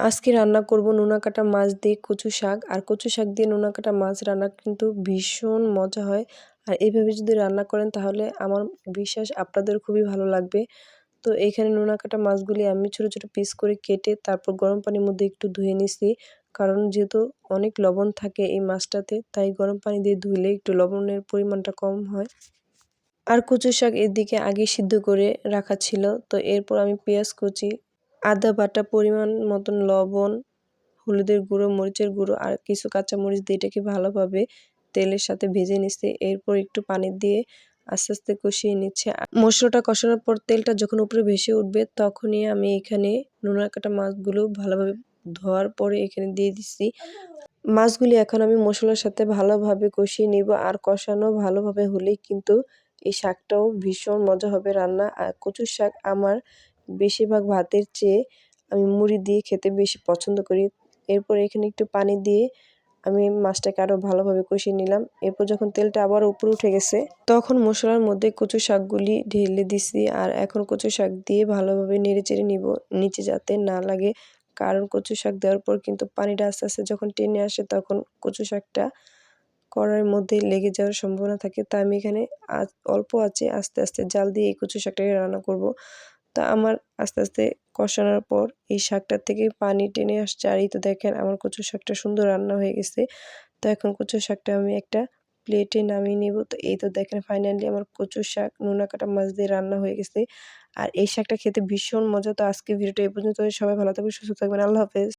আজকে রান্না করব নোনা কাটা মাছ দিয়ে কচু শাক। আর কচু শাক দিয়ে নোনা কাটা মাছ রান্না কিন্তু ভীষণ মজা হয়। আর এইভাবে যদি রান্না করেন তাহলে আমার বিশ্বাস আপনাদের খুবই ভালো লাগবে। তো এইখানে নোনা কাটা মাছগুলি আমি ছোট, ছোট পিস করে কেটে তারপর গরম পানির মধ্যে একটু ধুয়ে নিছি। কারণ যেহেতু অনেক লবণ থাকে এই মাছটাতে, তাই গরম পানি দিয়ে ধুইলে একটু লবণের পরিমাণটা কম হয়। আর কচু শাক এদিকে আগে সিদ্ধ করে রাখা ছিল। তো এরপর আমি পেঁয়াজ কুচি, আদা বাটা, পরিমাণ মতন লবণ, হলুদের গুঁড়ো, মরিচের গুঁড়ো আর কিছু কাঁচামরিচ দিয়ে এটাকে ভালোভাবে তেলের সাথে ভেজে নিচ্ছি। এরপর একটু পানি দিয়ে আস্তে, আস্তে কষিয়ে নিচ্ছে। মসলাটা কষানোর পর তেলটা যখন উপরে ভেসে উঠবে তখনই আমি এখানে নোনা কাটা মাছগুলো ভালোভাবে ধোয়ার পরে এখানে দিয়ে দিচ্ছি। মাছগুলি এখন আমি মসলার সাথে ভালোভাবে কষিয়ে নিব। আর কষানো ভালোভাবে হলেই কিন্তু এই শাকটাও ভীষণ মজা হবে রান্না। আর কচুর শাক আমার বেশিরভাগ ভাতের চেয়ে আমি মুড়ি দিয়ে খেতে বেশি পছন্দ করি। এরপর এখানে একটু পানি দিয়ে আমি মাছটাকে আরও ভালোভাবে কষিয়ে নিলাম। এরপর যখন তেলটা আবার উপরে উঠে গেছে তখন মসলার মধ্যে কচু শাকগুলি ঢেলে দিছি। আর এখন কচু শাক দিয়ে ভালোভাবে নেড়েচেড়ে নিব, নিচে যাতে না লাগে। কারণ কচু শাক দেওয়ার পর কিন্তু পানিটা আস্তে, আস্তে যখন টেনে আসে তখন কচু শাকটা কড়াইয়ের মধ্যে লেগে যাওয়ার সম্ভাবনা থাকে। তাই আমি এখানে অল্প আঁচে আস্তে, আস্তে জাল দিয়ে এই কচু শাকটাকে রান্না করব। তা আমার আস্তে, আস্তে কষানোর পর এই শাকটার থেকে পানি টেনে আসছে। আর এই তো দেখেন আমার কচু শাকটা সুন্দর রান্না হয়ে গেছে। তো এখন কচু শাকটা আমি একটা প্লেটে নামিয়ে নিব। তো এই তো দেখেন ফাইনালি আমার কচু শাক নোনা কাটা মাছ দিয়ে রান্না হয়ে গেছে। আর এই শাকটা খেতে ভীষণ মজা। তো আজকের ভিডিওটা এই পর্যন্ত। সবাই ভালো থাকবেন, সুস্থ থাকবেন। আল্লাহ হাফেজ।